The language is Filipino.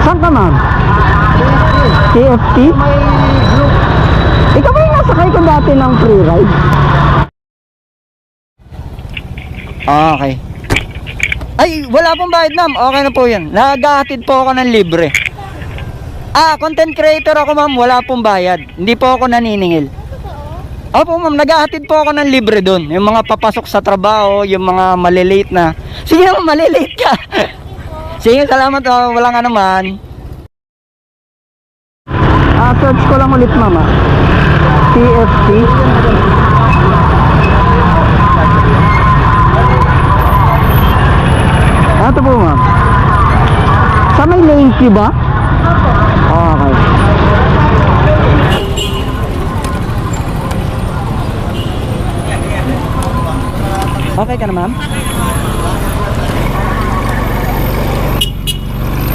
Saan ka, ma'am? TFT? May group. Ikaw ba yung nasakay ko dati ng free ride? Okay. Ay, wala pong bayad, ma'am. Okay na po yan. Nagahatid po ako ng libre. Content creator ako, ma'am. Wala pong bayad. Hindi po ako naniningil. Opo, ma'am. Nagahatid po ako ng libre doon. Yung mga papasok sa trabaho, yung mga malilate na. Sige naman, malilate ka. Sige, salamat. Walang ano man. Search ko lang ulit, ma'am. TFT. Ito po, ma'am. Sa may lane key ba? Okay. Okay ka na, ma'am?